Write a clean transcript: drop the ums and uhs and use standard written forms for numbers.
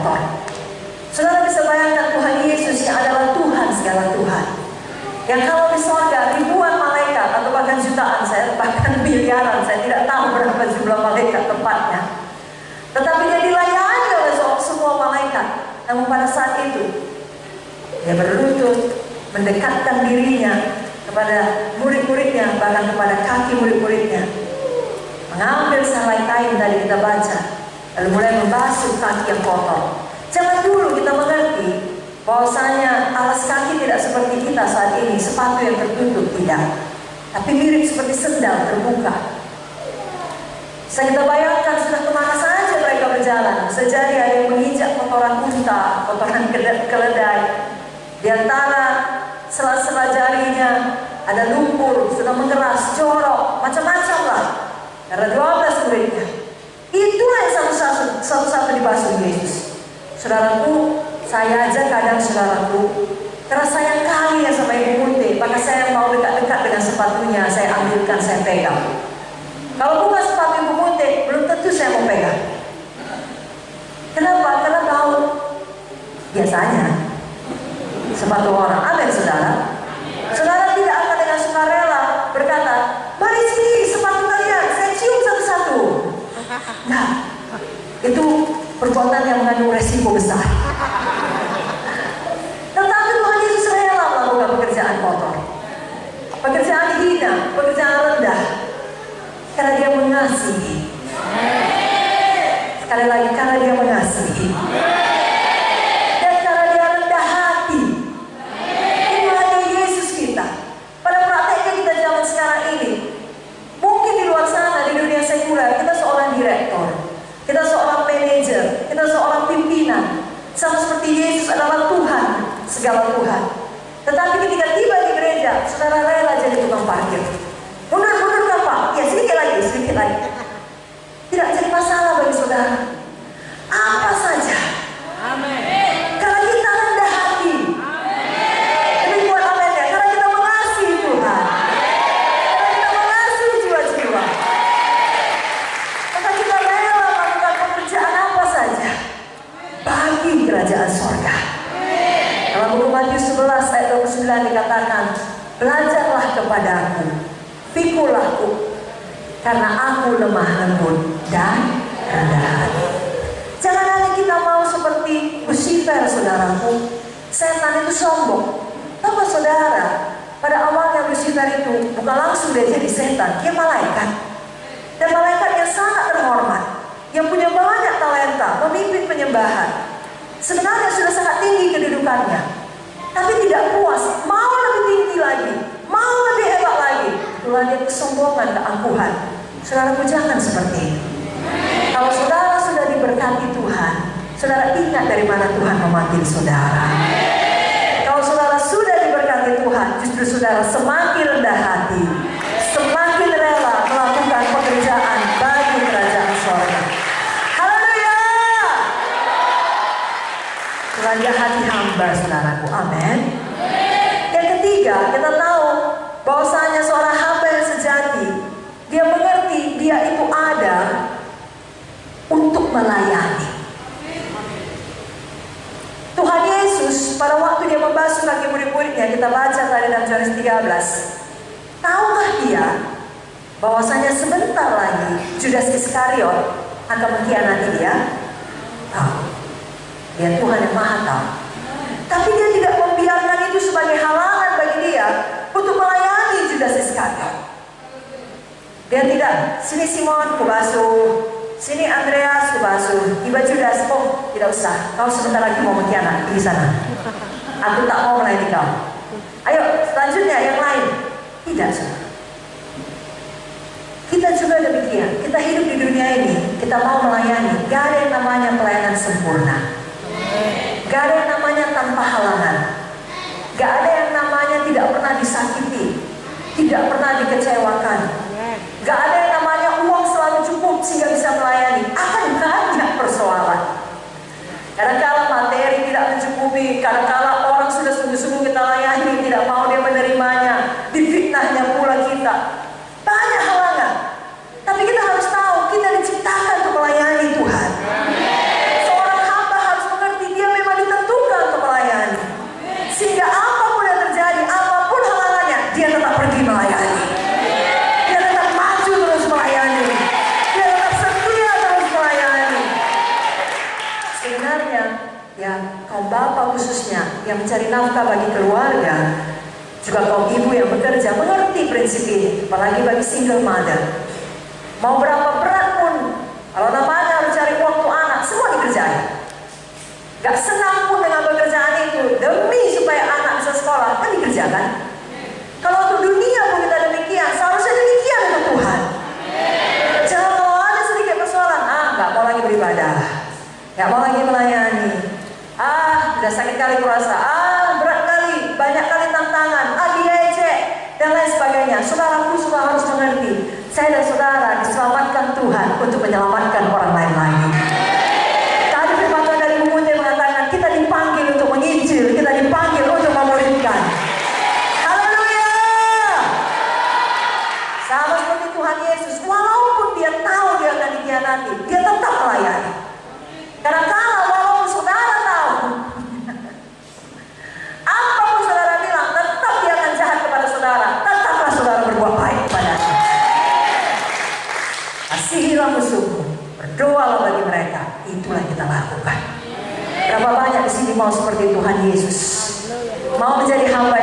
kotor. Saudara bisa bayangkan Tuhan Yesus yang adalah Tuhan segala Tuhan, yang kalau di sorga ribuan malaikat atau bahkan jutaan, saya bahkan miliaran, saya tidak tahu berapa jumlah malaikat tepatnya, tetapi dia dilayani oleh semua malaikat. Namun pada saat itu dia berlutut, mendekatkan dirinya kepada murid-muridnya, bahkan kepada kaki murid-muridnya, mengambil sehelai kain tadi kita baca, lalu mulai membasuh kaki yang kotor. Jangan dulu kita mengerti bahwasanya alas kaki tidak seperti kita saat ini, sepatu yang tertutup, tidak, tapi mirip seperti sendal terbuka. Saya kita bayangkan sudah kemana saja mereka berjalan. Bisa jadi ada yang menginjak kotoran unta, kotoran keledai. Di antara sela-sela jarinya ada lumpur, sedang mengeras, jorok, macam-macam lah. Karena 12 muridnya. Itulah yang satu-satu dibasuh Yesus. Saudaraku, saya aja kadang saudaraku, karena sayang kali ya sama Ibu Munte, maka saya mau dekat-dekat dengan sepatunya, saya ambilkan, saya pegang. Kalau bukan sepatu Ibu Munte, belum tentu saya mau pegang. Kenapa? Karena bau. Biasanya sepatu orang. Amin, saudara. Saudara tidak akan dengan sukarela berkata, mari sini sepatu kalian, saya cium satu-satu. Nah, itu perbuatan yang mengandung resiko besar. Tetapi Tuhan Yesus rela melakukan pekerjaan kotor, pekerjaan hina, pekerjaan rendah, karena dia mengasihi. Sekali lagi, karena dia mengasihi. Dan karena dia rendah hati. Inilah Yesus kita. Pada prakteknya kita zaman sekarang ini, mungkin di luar sana, di dunia sekuler, kita seorang direktur, kita seorang manajer, kita seorang pimpinan, sama seperti Yesus adalah Tuhan, segala Tuhan. Tetapi ketika tiba di gereja, saudara rela jadi tukang parkir. Mundur kan Pak? Ya sedikit lagi. Tidak jadi masalah bagi saudara. Apa saja. Amin. Karena kita rendah hati. Amin. Ini buat amin ya. Karena kita mengasihi Tuhan. Karena kita mengasihi jiwa-jiwa. Maka kita rela melakukan pekerjaan apa saja bagi kerajaan sorga. Dalam buku Matius 11 ayat 29 dikatakan, belajarlah kepadaku, pikulah karena aku lemah lembut dan rendah hati. Jangan hanya kita mau seperti Lucifer, saudaraku. Setan itu sombong. Tahu saudara, pada awalnya Lucifer itu bukan langsung dia jadi setan, dia malaikat. Dan malaikat yang sangat terhormat, yang punya banyak talenta, memimpin penyembahan. Sebenarnya sudah sangat tinggi kedudukannya, tapi tidak puas, mau lebih tinggi lagi, mau lebih hebat lagi. Itulah dia kesombongan, keangkuhan. Saudara, jangan seperti itu. Kalau saudara sudah diberkati Tuhan, saudara ingat dari mana Tuhan memanggil saudara. Kalau saudara sudah diberkati Tuhan, justru saudara semakin rendah hati, semakin rela melakukan pekerjaan bagi kerajaan sorga. Haleluya. Rendah hati hamba, saudaraku. Amin. Yang ketiga, kita tahu bahwasanya seorang hamba yang sejati, dia mengerti dia itu ada untuk melayani. Tuhan Yesus pada waktu dia membasuh kaki murid-muridnya, kita baca tadi dalam Yohanes 13. Tahukah dia bahwasanya sebentar lagi Judas Iskariot akan mengkhianati dia? Tahu. Dia Tuhan yang Maha tahu. Tapi dia tidak membiarkan itu sebagai halangan bagi dia untuk melayani Judas Iskariot. Dia tidak, sini Simon kubasuh, sini Andreas kubasuh, tiba Judas, oh tidak usah, kau sebentar lagi mau mengkhianat di sana. Aku tak mau melayani kau. Ayo selanjutnya yang lain. Tidak, saudara. Kita juga demikian. Kita hidup di dunia ini, kita mau melayani. Gak ada yang namanya pelayanan sempurna. Gak ada yang namanya tanpa halangan. Gak ada yang namanya tidak pernah disakiti, tidak pernah dikecewakan. Gak ada yang namanya uang selalu cukup sehingga bisa melayani. Akan banyak persoalan. Kadang-kala materi tidak mencukupi, kadang-kala orang sudah sungguh-sungguh kita layani, tidak mau dia menerimanya, difitnahnya pula kita. Banyak halangan. Tapi kita harus tahu, kita diciptakan untuk melayani Tuhan. Seorang hamba harus sebenarnya ya kaum bapak khususnya yang mencari nafkah bagi keluarga, juga kaum ibu yang bekerja mengerti prinsip ini, apalagi bagi single mother. Mau berapa berat pun, kalau namanya harus cari uang untuk anak, semua dikerjain. Gak senang pun dengan pekerjaan itu, demi supaya anak bisa sekolah, kan dikerjakan. Kalau untuk dunia pun kita demikian, seharusnya demikian untuk Tuhan. Jangan kalau ada sedikit persoalan, gak mau lagi beribadah, gak mau lagi melayani, udah sakit kali kurasa, berat kali, banyak kali tantangan, diejek, dan lain sebagainya. Saudaraku sudah harus mengerti, saya dan saudara diselamatkan Tuhan untuk menyelamatkan orang lain lagi. Tadi firman Tuhan dari Mumute mengatakan kita dipanggil untuk menginjil, kita dipanggil untuk memuridkan. Haleluya. Sama seperti Tuhan Yesus, walaupun dia tahu dia akan dikhianati, dia tetap melayani. Karena kalau walaupun saudara tahu apapun saudara bilang, tetap dia akan jahat kepada saudara, tetaplah saudara berbuat baik kepadanya. Kasihilah musuhmu, berdoalah bagi mereka, itulah yang kita lakukan. Berapa banyak di sini mau seperti Tuhan Yesus, mau menjadi hamba